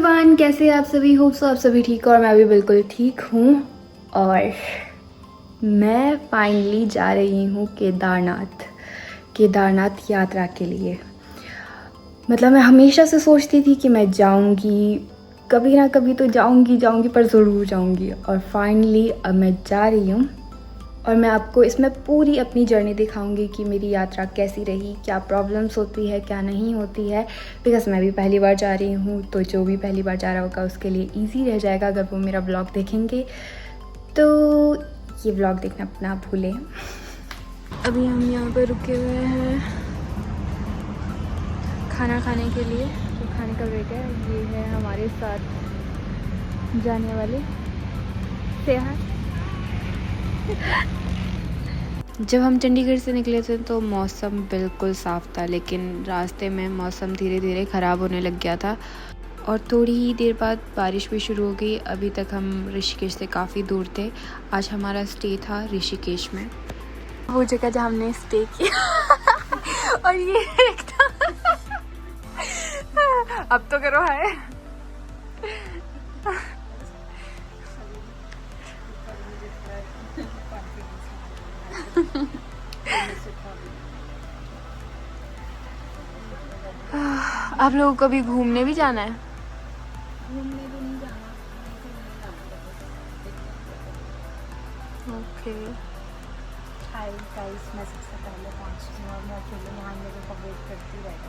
Everyone, कैसे आप सभी? होप सो आप सभी ठीक हो और मैं भी बिल्कुल ठीक हूँ। और मैं फाइनली जा रही हूँ केदारनाथ यात्रा के लिए। मतलब मैं हमेशा से सोचती थी कि मैं जाऊँगी, कभी ना कभी तो जाऊँगी पर ज़रूर जाऊँगी। और फाइनली अब मैं जा रही हूँ और मैं आपको इसमें पूरी अपनी जर्नी दिखाऊंगी कि मेरी यात्रा कैसी रही, क्या प्रॉब्लम्स होती है, क्या नहीं होती है। बिकॉज मैं भी पहली बार जा रही हूँ, तो जो भी पहली बार जा रहा होगा उसके लिए इजी रह जाएगा अगर वो मेरा व्लॉग देखेंगे। तो ये व्लॉग देखना अपना भूलें। अभी हम यहाँ पर रुके हुए हैं खाना खाने के लिए, तो खाने का वेट है। ये है हमारे साथ जाने वाले सेहत। जब हम चंडीगढ़ से निकले थे तो मौसम बिल्कुल साफ़ था, लेकिन रास्ते में मौसम धीरे धीरे ख़राब होने लग गया था और थोड़ी ही देर बाद बारिश भी शुरू हो गई। अभी तक हम ऋषिकेश से काफ़ी दूर थे। आज हमारा स्टे था ऋषिकेश में, वो जगह जहाँ हमने स्टे किया। और ये एक था। अब तो करो है। आप लोगों को भी घूमने भी जाना है? घूमने भी नहीं जाना। ओके। हाय गाइस, मैं सबसे पहले पहुंचती हूँ और मैं अकेले यहाँ मेरे को वेट करती रहती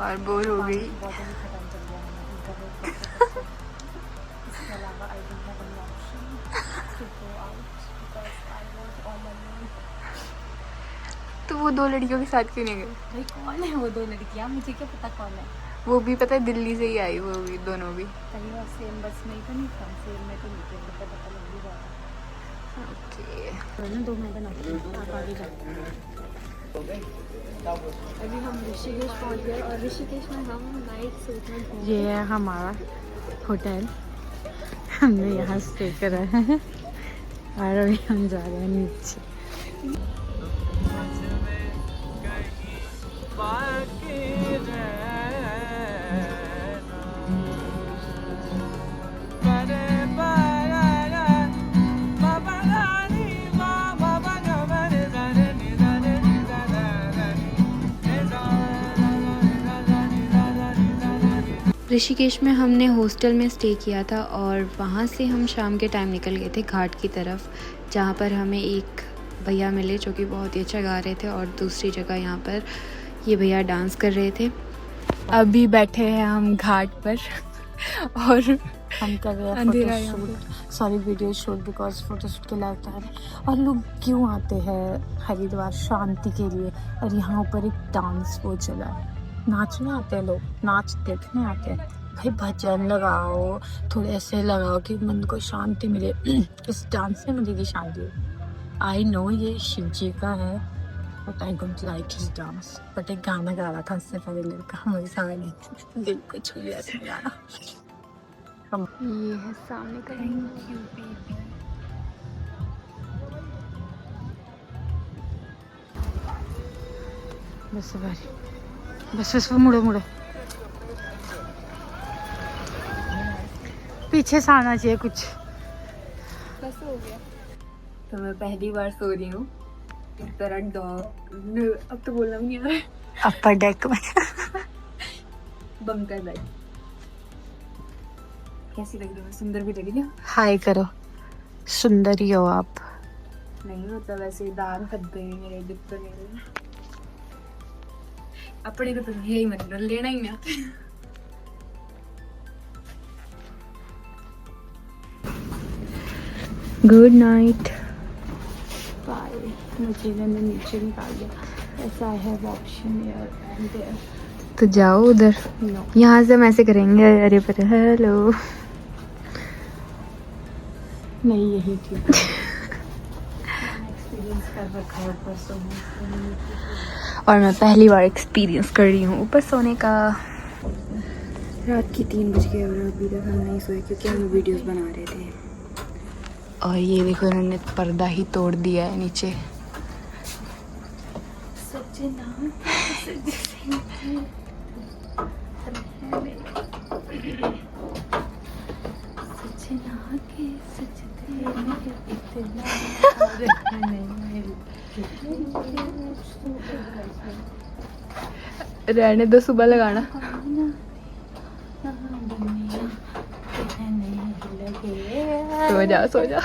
और बोर हो गई। बॉटल ही खत्म चल गया मैंने उनका वेट करते। इसके अलावा I don't have any option to go out because I want all alone. तो वो दो लड़कियों के साथ क्यों नहीं गए? भाई कौन है वो दो लड़कियाँ? मुझे क्या पता कौन है। वो भी पता है, दिल्ली से ही आई, वो भी दोनों भी। कहीं और सेम बस में ही तो नहीं था, सेम में तो नहीं थे, मुझे पता लग भी जाता। ओके। तो ना 2 मिनट बनाती हूँ, आप आगे जाते हैं। अभी हम ऋषिकेश पहुँच गए और ऋषिकेश में हम नाइट सूट में घूम। ये है हमारा होटल, हमने यहाँ स्टे करा है और अभी हम जा रहे हैं नीचे। ऋषिकेश में हमने हॉस्टल में स्टे किया था और वहाँ से हम शाम के टाइम निकल गए थे घाट की तरफ, जहाँ पर हमें एक भैया मिले जो कि बहुत ही अच्छा गा रहे थे और दूसरी जगह यहाँ पर ये भैया डांस कर रहे थे। अभी बैठे हैं हम घाट पर और हम कर रहे हैं अंधेरा photoshoot, sorry video shoot, because photoshoot के लायक है। और लोग क्यों आते हैं हरिद्वार? शांति के लिए। और यहाँ ऊपर एक डांस वो चला है, नाचने आते हैं लोग, नाच देखने आते हैं। भाई भजन लगाओ, थोड़े ऐसे लगाओ कि मन को शांति मिले। इस डांस से मिलेगी शांति। आई नो ये शिव जी का है but I don't like his dance. But एक गाना गा रहा था उससे पहले लड़का, मुझे समझ नहीं, दिल को छू लिया था गाना। ये है सामने का। Thank you baby. बस भाई, बस मुड़ो पीछे से आना चाहिए कुछ। बस हो गया। तो मैं पहली बार सो रही हूँ एक तरह डॉग, अब तो बोलना भी नहीं आ रहा है, अपर डेक में। Bunker bed. कैसी लग रही है? सुंदर भी लग रही है। हाय करो, सुंदर ही हो आप। नहीं होता वैसे, दाग फट गए मेरे, दिक्कत नहीं। अपने को तो यही मतलब लेना ही ना। Good night. बाय। मुझे मैंने नीचे निकाल दिया। ऐसा है ऑप्शन यार, तो जाओ उधर। यहाँ से हम ऐसे करेंगे, अरे पर हेलो। नहीं यही ठीक है। एक्सपीरियंस कर रखा है ऊपर सोने। और मैं पहली बार एक्सपीरियंस कर रही हूँ ऊपर सोने का। रात की 3 बज गए और अभी तक हम नहीं सोए क्योंकि हम वीडियोस बना रहे थे। और ये देखो, इन्होंने पर्दा ही तोड़ दिया है नीचे। रहने दो, सुबह लगाना। सो जा सो जा।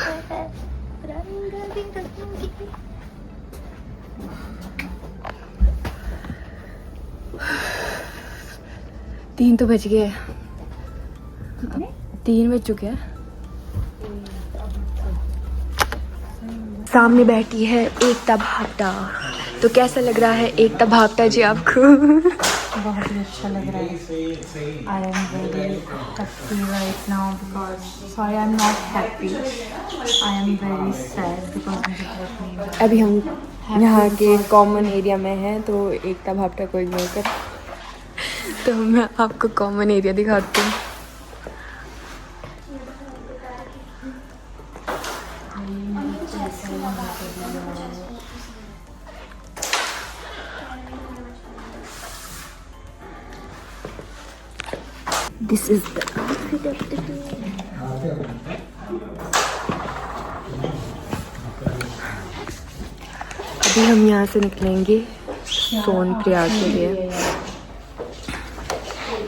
3 तो बज गए, 3 बज चुके हैं। सामने बैठी है एकता भापटा। तो कैसा लग रहा है एकता भापटा जी आपको? बहुत ही अच्छा लग रहा है। I am very happy right now because sorry I am not happy, I am very sad because मुझे बहुत नींद। अभी हम यहाँ के कॉमन एरिया में हैं, तो एकता भापटा को इग्नोर कर। तो मैं आपको कॉमन एरिया दिखाती हूँ। This is the outfit of the day. अभी हम यहाँ से निकलेंगे सोनप्रयाग के लिए।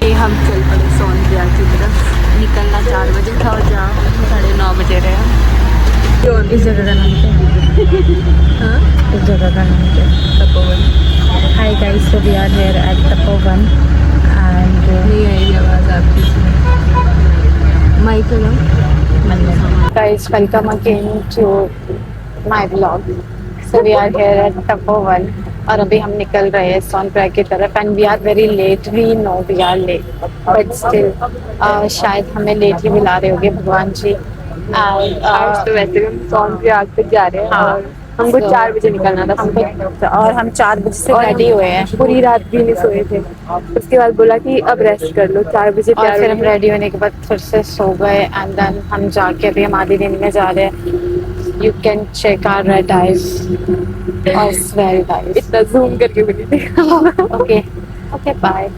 ये हम चल पड़े सोनप्रयाग की तरफ। निकलना 4 बजे था और जहाँ 9:30 बजे रहे हैं। इस जगह का नाम क्या? हाँ, इस जगह का नाम क्या? Tapovan. Hi guys, so we are here at Tapovan and नहीं आई आवाज़ आपकी। माइक ना guys, welcome again to my blog. So we are here at Tapovan और अभी हम निकल रहे हैं सोनप्रयाग की तरफ and we are very late. We know we are late but still शायद हमें लेट ही बुला रहे होंगे भगवान जी। आज तो वैसे हम सोनप्रयाग तक जा रहे हैं। हाँ, और हमको 4 बजे निकलना था हमको, और हम 4 बजे से रेडी हुए हैं। पूरी रात भी नहीं सोए थे। उसके बाद बोला कि अब रेस्ट कर लो, 4 बजे और फिर हम रेडी होने के बाद फिर से सो गए एंड देन हम जाके अभी हम आधी दिन में जा रहे हैं। You can check our red eyes, it's very nice. इतना जूम करके भी नहीं देखा। Okay okay bye,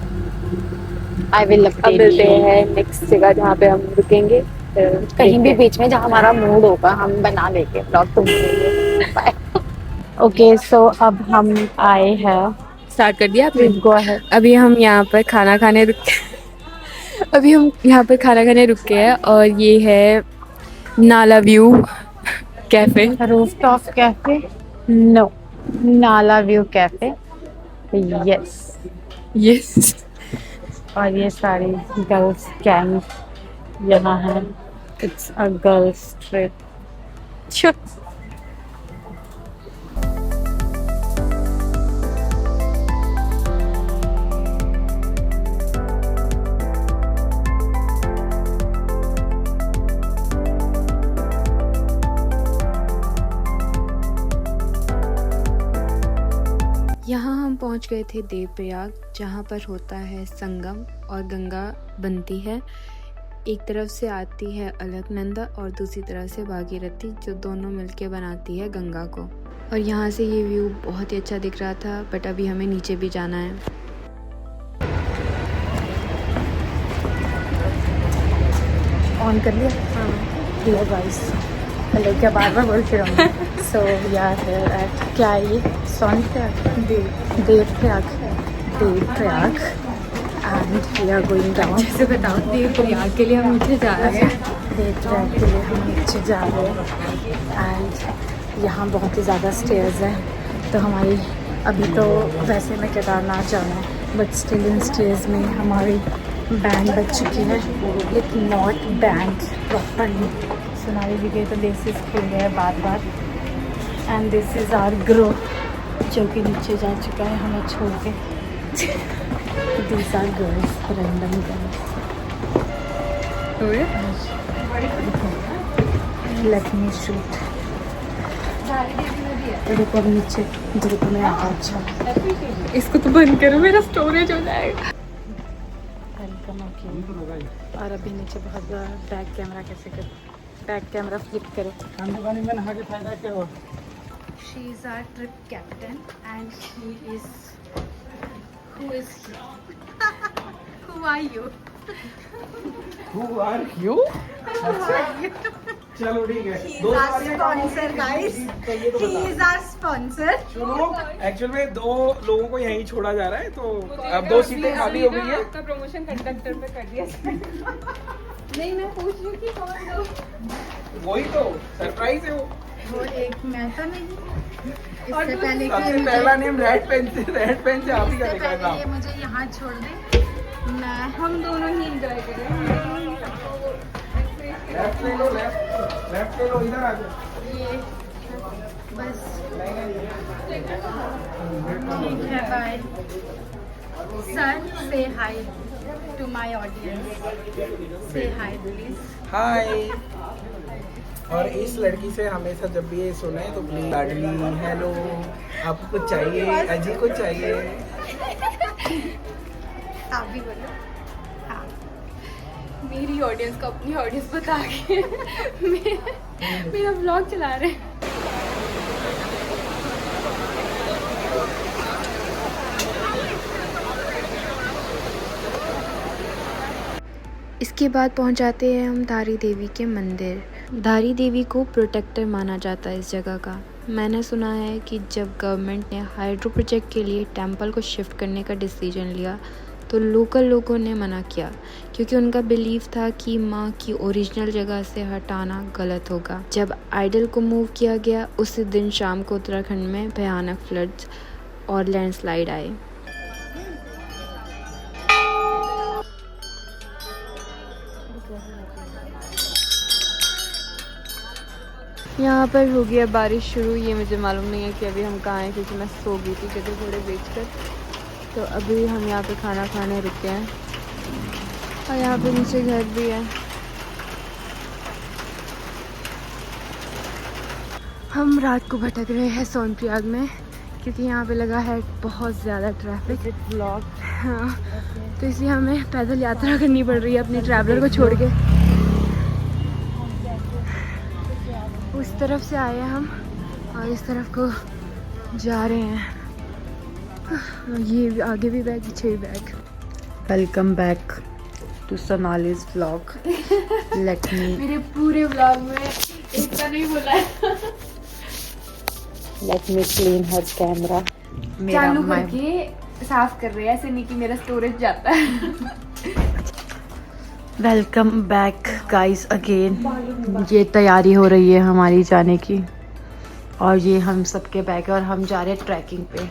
I will update. मिलते हैं नेक्स्ट जगह जहाँ पे हम रुकेंगे, कहीं भी बीच में जहाँ हमारा मूड होगा हम बना लेंगे ब्लॉग तुम। ओके सो अब हम आए हैं। स्टार्ट कर दिया आपने? Go ahead. अभी हम यहाँ पर खाना खाने रुके हैं और ये है Nala view cafe, rooftop cafe. No, Nala view cafe. Yes yes. और ये सारी गर्ल्स गैंग यहाँ है। It's a girls trip. यहाँ हम पहुँच गए थे देवप्रयाग, जहाँ पर होता है संगम और गंगा बनती है। एक तरफ से आती है अलकनंदा और दूसरी तरफ से भागीरथी, जो दोनों मिलके बनाती है गंगा को। और यहाँ से ये व्यू बहुत ही अच्छा दिख रहा था, बट अभी हमें नीचे भी जाना है। ऑन कर लिया? हाँ। हेलो गाइस, हेलो क्या बार बार बोलते रहूँगी। So we are here at, क्या है ये, Sonprayag, Devprayag and we are going down. जैसे बताओ, देवप्रयाग के लिए हम नीचे जा रहे हैं। देवप्रयाग के लिए हम नीचे जा रहे हैं एंड यहाँ बहुत ही ज़्यादा स्टेयर्स हैं। तो हमारी अभी तो वैसे में केदारनाथ जाना है बट स्टिल इन स्टेयर्स में हमारी बैंड बज चुकी है, लेकिन नॉट बैंड प्रॉपरली। सुनाई भी गई तो लेसेस खुल गए हैं बार बार। And this is our group जो कि नीचे जा चुका है हमें छोड़ के। These are girls, random girls. Let me shoot. रुको अब नीचे ग्रुप में आता। अच्छा इसको तो बंद करो, मेरा स्टोरेज हो जाएगा। और अभी नीचे बहुत बैक कैमरा कैसे करो, बैक कैमरा फ्लिप करो। She is our trip captain and she is who is he? Who are you? Who are you? Who are you? चलो ठीक है। He is दो our सवारियां sponsor, guys. तो ये तो He बताओ। is our sponsor. सुनो, एक्चुअल में 2 लोगों को यहीं छोड़ा जा रहा है, तो अब 2 सीटें खाली हो गई है। आपका प्रमोशन कंडक्टर पे कर दिया। नहीं, मैं पूछ रही हूँ कि कौन दो। वही तो सरप्राइज है वो। वो एक मैं तो नहीं, इससे पहले सबसे कि पहला नेम रेड पेन से आप ही का इससे लिखा है पहले ये नाम। मुझे यहाँ छोड़ दे, मैं हम दोनों ही एंजॉय करें। लेफ्ट ले लो, लेफ्ट ले लो, इधर आ जाओ। ये बस ठीक है, बाय सर। से हाय टू माय ऑडियंस, से हाय प्लीज। हाय। और इस लड़की से हमेशा जब भी ये सुने तो प्लीज लाडली हेलो, आपको कुछ चाहिए, अजी को चाहिए। आप भी बोलो। हाँ, मेरी ऑडियंस को अपनी ऑडियंस बता के मेरा व्लॉग चला रहे हैं। इसके बाद पहुंच जाते हैं हम धारी देवी के मंदिर। धारी देवी को प्रोटेक्टर माना जाता है इस जगह का। मैंने सुना है कि जब गवर्नमेंट ने हाइड्रो प्रोजेक्ट के लिए टेंपल को शिफ्ट करने का डिसीजन लिया तो लोकल लोगों ने मना किया, क्योंकि उनका बिलीव था कि माँ की ओरिजिनल जगह से हटाना गलत होगा। जब आइडल को मूव किया गया उसी दिन शाम को उत्तराखंड में भयानक फ्लड्स और लैंडस्लाइड आए। यहाँ पर हो गया बारिश शुरू। ये मुझे मालूम नहीं है कि अभी हम कहाँ हैं, क्योंकि मैं सो गई थी जगह थोड़े बेचकर। तो अभी हम यहाँ पे खाना खाने रुके हैं और यहाँ पे नीचे घर भी है। हम रात को भटक रहे हैं सोनप्रयाग में, क्योंकि यहाँ पे लगा है बहुत ज़्यादा ट्रैफिक ब्लॉक। हाँ, तो इसलिए हमें पैदल यात्रा करनी पड़ रही है अपनी ट्रैवलर को छोड़ के। उस तरफ से आए हम और इस तरफ को जा रहे हैं। ये आगे भी बैग, पीछे भी bag. Welcome back to Sonali's vlog. Let me मेरे पूरे व्लॉग में एक बार नहीं बोला है। Let me clean her camera. चालू करके साफ कर रहे हैं, ऐसे नहीं कि मेरा स्टोरेज जाता है। Welcome back guys again. ये तैयारी हो रही है हमारी जाने की और ये हम सबके बैग है और हम जा रहे हैं ट्रैकिंग पे।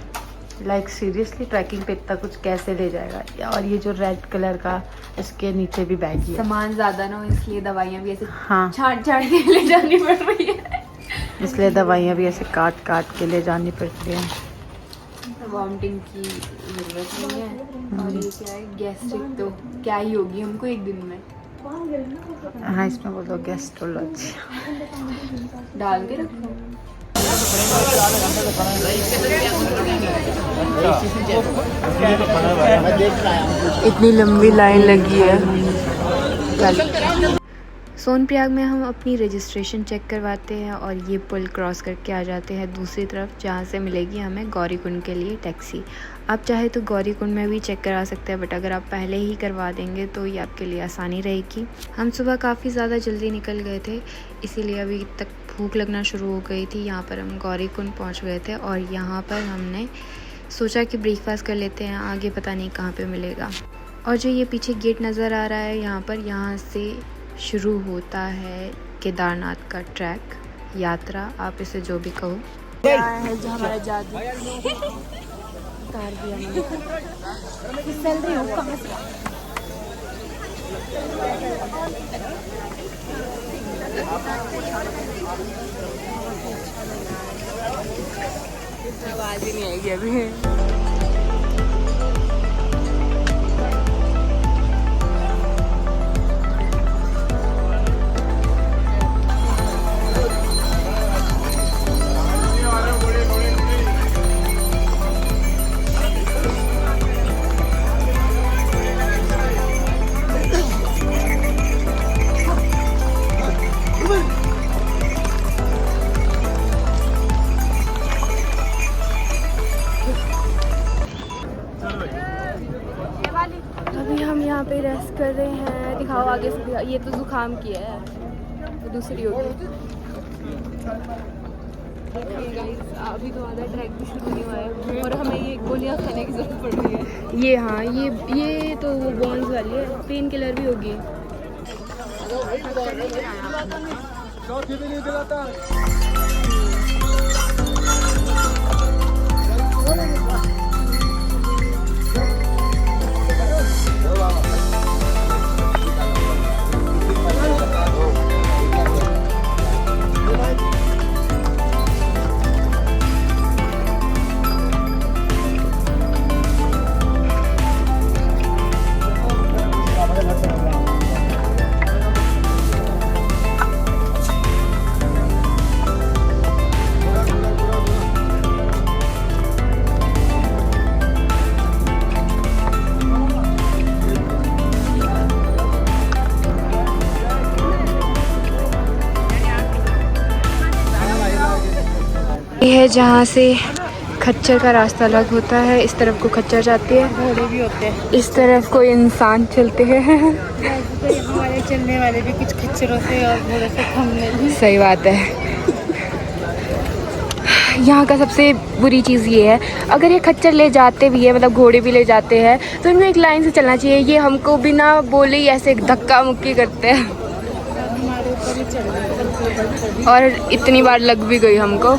लाइक सीरियसली ट्रैकिंग पे इतना कुछ कैसे ले जाएगा। और ये जो रेड कलर का इसके नीचे भी बैग ही है। सामान ज्यादा ना हो इसलिए दवाइयाँ भी ऐसे हाँ, छाट छाट के ले जानी पड़ रही है। इसलिए दवाइयाँ भी ऐसे काट काट के ले जानी पड़ती हैं। वॉमिटिंग की जरूरत नहीं है। और ये क्या है, गैस्ट्रिक तो क्या ही होगी हमको एक दिन में। हाँ, इसमें बोलो गैस्ट्रोलॉजी। डाल के रखो। इतनी लंबी लाइन लगी है। सोनप्रयाग में हम अपनी रजिस्ट्रेशन चेक करवाते हैं और ये पुल क्रॉस करके आ जाते हैं दूसरी तरफ, जहाँ से मिलेगी हमें गौरीकुंड के लिए टैक्सी। आप चाहे तो गौरीकुंड में भी चेक करा सकते हैं, बट अगर आप पहले ही करवा देंगे तो ये आपके लिए आसानी रहेगी। हम सुबह काफ़ी ज़्यादा जल्दी निकल गए थे, इसीलिए अभी तक भूख लगना शुरू हो गई थी। यहाँ पर हम गौरीकुंड पहुँच गए थे और यहाँ पर हमने सोचा कि ब्रेकफास्ट कर लेते हैं, आगे पता नहीं कहाँ पर मिलेगा। और जो ये पीछे गेट नज़र आ रहा है यहाँ से शुरू होता है केदारनाथ का ट्रैक, यात्रा, आप इसे जो भी कहो। है जो हमारा जादू उतार दिया मैंने। फिसल रही हूँ कहाँ से। आवाज़ ही नहीं आएगी अभी। अभी हम यहाँ पे रेस्ट कर रहे हैं। दिखाओ आगे से, ये तो जुकाम की है। वो दूसरी होगी। गाइस अभी तो आधा ट्रैक भी शुरू नहीं हुआ है और हमें ये गोलियां खाने की जरूरत पड़ रही है। ये हाँ ये तो वो बॉन्स वाली है, पेन किलर भी होगी। ये है जहाँ से खच्चर का रास्ता अलग होता है। इस तरफ को खच्चर जाती है, घोड़े भी होते हैं, इस तरफ को इंसान चलते हैं। तो यहाँ वाले चलने वाले भी कुछ खच्चरों से और घोड़े से थमने। सही बात है। यहाँ का सबसे बुरी चीज़ ये है, अगर ये खच्चर ले जाते भी है, मतलब घोड़े भी ले जाते हैं, तो इनको एक लाइन से चलना चाहिए। ये हमको बिना बोले ही ऐसे धक्का मुक्की करते हैं हमारे ऊपर ही चल रहे हैं और इतनी बार लग भी गई हमको।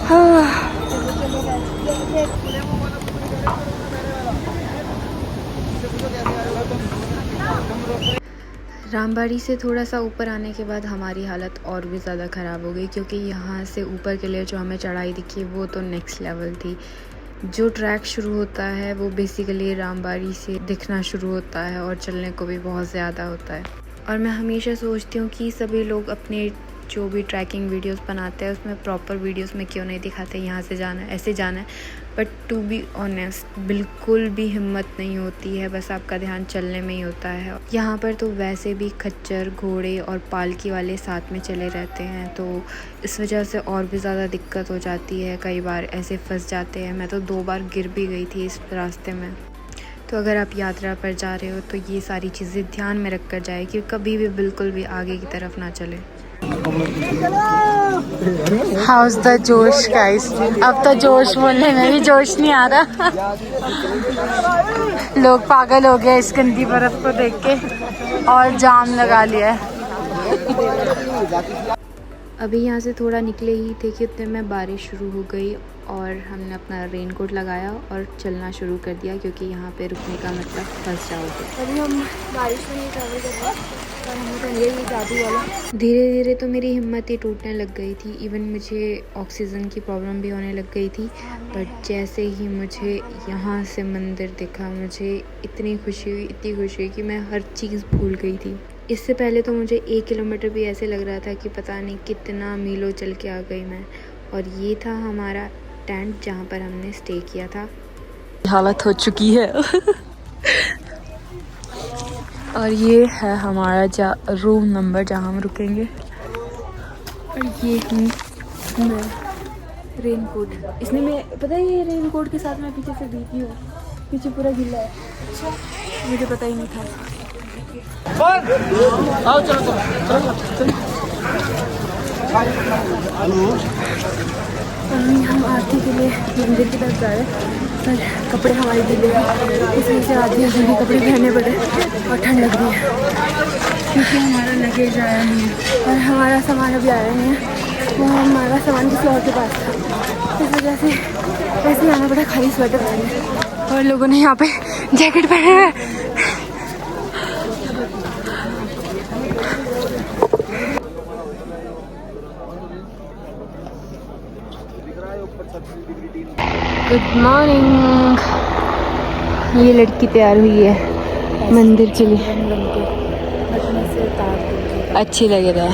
हाँ। रामबाड़ी से थोड़ा सा ऊपर आने के बाद हमारी हालत और भी ज़्यादा ख़राब हो गई, क्योंकि यहाँ से ऊपर के लिए जो हमें चढ़ाई दिखी वो तो नेक्स्ट लेवल थी। जो ट्रैक शुरू होता है वो बेसिकली रामबाड़ी से दिखना शुरू होता है और चलने को भी बहुत ज़्यादा होता है। और मैं हमेशा सोचती हूँ कि सभी लोग अपने जो भी ट्रैकिंग वीडियोस बनाते हैं उसमें प्रॉपर वीडियोस में क्यों नहीं दिखाते यहाँ से जाना है, ऐसे जाना है। बट टू बी ऑनेस्ट बिल्कुल भी हिम्मत नहीं होती है, बस आपका ध्यान चलने में ही होता है। यहाँ पर तो वैसे भी खच्चर, घोड़े और पालकी वाले साथ में चले रहते हैं, तो इस वजह से और भी ज़्यादा दिक्कत हो जाती है। कई बार ऐसे फंस जाते हैं, मैं तो 2 बार गिर भी गई थी इस रास्ते में। तो अगर आप यात्रा पर जा रहे हो तो ये सारी चीज़ें ध्यान में रख कर जाए कि कभी भी बिल्कुल भी आगे की तरफ ना चले। हाउस द जोश गाइस, अब तो जोश बोलने में भी जोश नहीं आ रहा। लोग पागल हो गए इस गंदी बर्फ को देख के और जाम लगा लिया है। अभी यहाँ से थोड़ा निकले ही थे कि उतने में बारिश शुरू हो गई और हमने अपना रेनकोट लगाया और चलना शुरू कर दिया, क्योंकि यहाँ पे रुकने का मतलब फंस जाओगे। अभी हम बारिश में नहीं ट्रैवल कर रहे और हमें तो यही जादू वाला। धीरे धीरे तो मेरी हिम्मत ही टूटने लग गई थी, इवन मुझे ऑक्सीजन की प्रॉब्लम भी होने लग गई थी। बट जैसे ही मुझे यहाँ से मंदिर दिखा, मुझे इतनी खुशी हुई कि मैं हर चीज़ भूल गई थी। इससे पहले तो मुझे 1 किलोमीटर भी ऐसे लग रहा था कि पता नहीं कितना मीलों चल के आ गई मैं। और ये था हमारा टेंट जहाँ पर हमने स्टे किया था। हालत हो चुकी है। और ये है हमारा रूम नंबर जहाँ हम रुकेंगे। और ये मैं रेनकोट, इसने मैं पता है ये रेनकोट के साथ मैं पीछे से भीगी हूँ, पीछे पूरा गिला है। अच्छा, मुझे पता ही नहीं था। आओ चलो हम आरती के लिए मंदिर की तरफ जा रहे हैं, पर कपड़े हमारे गिले हैं, इसमें से आधी अधूरी कपड़े पहनने पड़े और ठंड लग रही है, क्योंकि हमारा लगेज आया नहीं है और हमारा सामान अभी आया नहीं है। वो हमारा सामान किसी और के पास था, इस वजह से ऐसे आना पड़ा खाली स्वेटर पहने। और लोगों ने यहाँ पे जैकेट पहने हुए हैं। Good morning. ये लड़की तैयार हुई है मंदिर के लिए, अच्छी लग रहा है।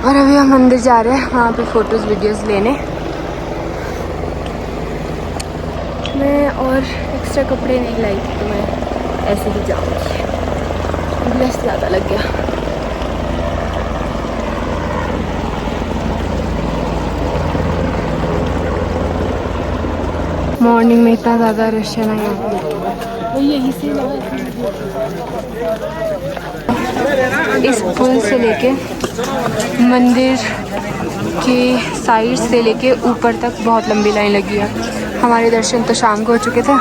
और अभी हम मंदिर जा रहे हैं, वहाँ पे फोटोज़ वीडियोज़ लेने। मैं और एक्स्ट्रा कपड़े नहीं लाई थी, तो मैं ऐसे ही जाऊँगी। ब्लश ज़्यादा लग गया। मॉर्निंग में इतना ज़्यादा रश है ना यहाँ पे। यही से इस पुल से लेके मंदिर के साइड से लेके ऊपर तक बहुत लंबी लाइन लगी है। हमारे दर्शन तो शाम को हो चुके थे,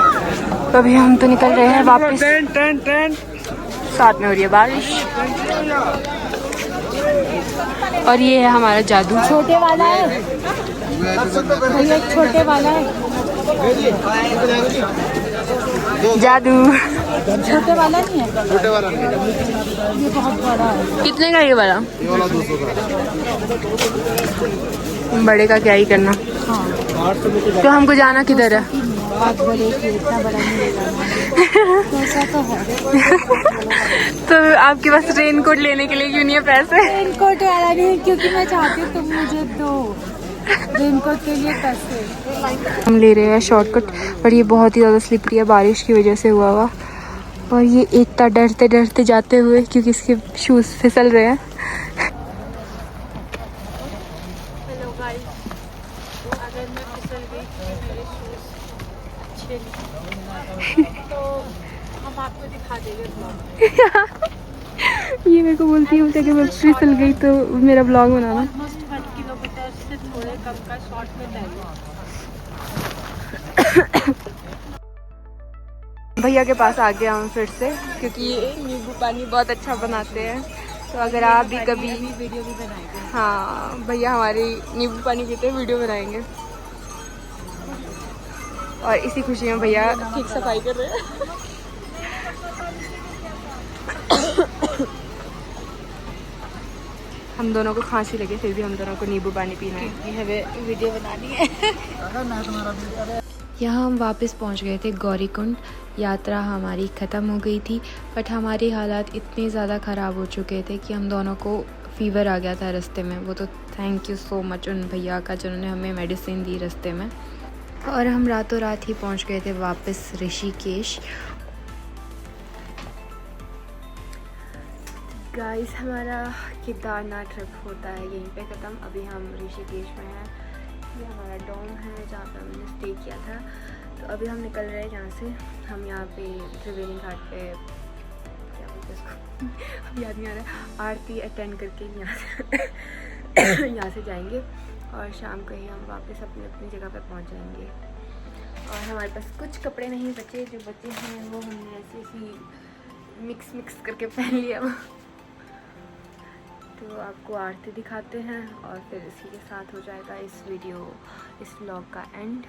तो अभी हम तो निकल रहे हैं वापस। साथ में हो रही है बारिश और ये है हमारा जादू। छोटे वाला है भैया, छोटे वाला है जादू छोटे वाला नहीं है, छोटे वाला नहीं, ये बहुत बड़ा है। कितने का ये वाला? ये वाला 200 का। बड़े का क्या ही करना। तो हमको जाना किधर है? बहुत बड़े की इतना बड़ा नहीं लेगा तो ऐसा तो है। तो आपके पास रेनकोट लेने के लिए क्यों नहीं है पैसे? रेनकोट वाला नहीं, क्योंकि मैं चाहती हूँ तुम मुझे दो रेनकोट के लिए पैसे। हम ले रहे हैं शॉर्टकट, और ये बहुत ही ज़्यादा स्लिपरी है, बारिश की वजह से हुआ। और ये एकता डरते डरते जाते हुए, क्योंकि इसके शूज़ फिसल रहे हैं। हेलो गाइस, अगर मैं फिसल गई तो मेरे शूज अच्छे नहीं तो हम आपको दिखा देंगे ब्लॉग। ये मेरे को बोलती है कि मैं फिसल गई तो मेरा ब्लॉग बनाना। ऑलमोस्ट 1 किलोमीटर से थोड़े कम का शॉर्ट में जाएंगे। भैया के पास आ गए हम फिर से, क्योंकि ये नींबू पानी बहुत अच्छा बनाते हैं। तो अगर आप भी कभी वीडियो भी बनाएंगे। हाँ, भैया हमारी नींबू पानी पीते हैं, वीडियो बनाएंगे। और इसी खुशी में भैया ठीक सफाई कर रहे हैं। हम दोनों को खांसी लगे, फिर भी हम दोनों को नींबू पानी पीना है। हमें वीडियो बनानी है। यहाँ हम वापस पहुँच गए थे गौरीकुंड। यात्रा हमारी ख़त्म हो गई थी, बट हमारे हालात इतने ज़्यादा ख़राब हो चुके थे कि हम दोनों को फ़ीवर आ गया था रास्ते में। वो तो थैंक यू सो मच उन भैया का जिन्होंने हमें मेडिसिन दी रास्ते में। और हम रातों रात ही पहुँच गए थे वापस ऋषिकेश। गाइस, हमारा केदारनाथ ट्रिप होता है यहीं पे ख़त्म। अभी हम ऋषिकेश में हैं। ये हमारा डोम है जहाँ पे हमने स्टे किया था। तो अभी हम निकल रहे हैं यहाँ से। हम यहाँ पे त्रिवेणी घाट पे, क्या बोलते हैं इसको, अब याद नहीं आ रहा है, आरती अटेंड करके यहाँ से जाएंगे और शाम को ही हम वापस अपनी अपनी जगह पे पहुँच जाएंगे। और हमारे पास कुछ कपड़े नहीं बचे, जो बचे हैं वो हमने ऐसे ही मिक्स करके पहन लिया। तो आपको आरती दिखाते हैं और फिर इसी के साथ हो जाएगा इस व्लॉग का एंड।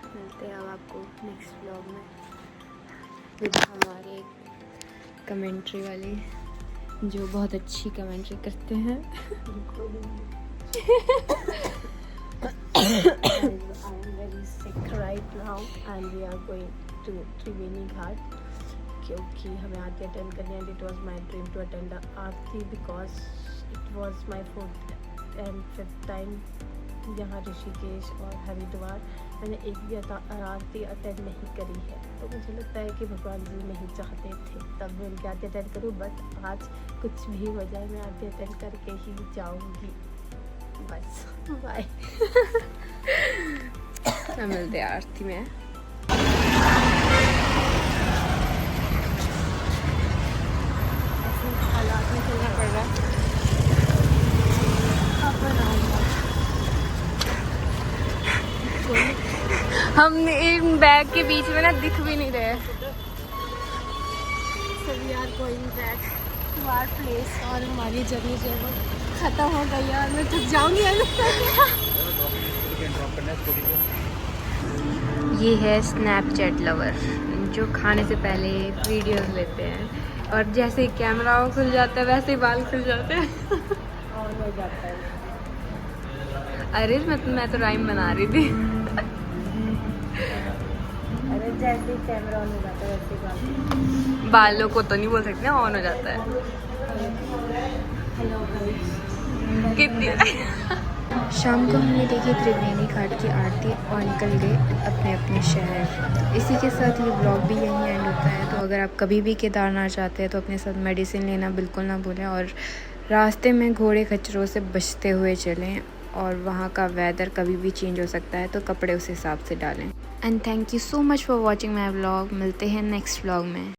मिलते हैं अब आपको नेक्स्ट व्लॉग में विद हमारे कमेंट्री वाले, जो बहुत अच्छी कमेंट्री करते हैं। I am very sick right now and we are going to Triveni Ghat क्योंकि हमें आरती अटेंड करनी है। It was my dream to attend aarti because it was my 4th and 5th time यहाँ ऋषिकेश और हरिद्वार। मैंने एक भी आरती अटेंड नहीं करी है, तो मुझे लगता है कि भगवान जी नहीं चाहते थे तब मैं उनकी आरती अटेंड करूँ। बट आज कुछ भी हो जाए मैं आरती अटेंड करके ही जाऊँगी। बस बाय। मिलते हैं आरती में। हालात में चलना पड़ रहा है। हम इन बैग के बीच में ना दिख भी नहीं रहे। So we are going back to our place और हमारी जर्नी जो है वो ख़त्म हो गई है और मैं थक जाऊँगी। ये है स्नैपचैट लवर, जो खाने से पहले वीडियोस लेते हैं और जैसे ही कैमरा खुल जाता है वैसे ही बाल खुल जाते हैं। और हो जाता है। अरे मैं तो राइम बना रही थी। अरे जैसे ही कैमरा ऑन हो जाता है वैसे ही बालों को तो नहीं बोल सकते, ऑन हो जाता है। हेलो कितनी शाम को हमने देखी त्रिवेणी घाट की आरती और निकल गए अपने अपने शहर। इसी के साथ ये ब्लॉग भी यहीं एंड होता है। तो अगर आप कभी भी केदारनाथ जाते हैं तो अपने साथ मेडिसिन लेना बिल्कुल ना भूलें और रास्ते में घोड़े खच्चरों से बचते हुए चलें। और वहाँ का वेदर कभी भी चेंज हो सकता है, तो कपड़े उस हिसाब से डालें। And thank you so much for watching my vlog. मिलते हैं नेक्स्ट व्लॉग में।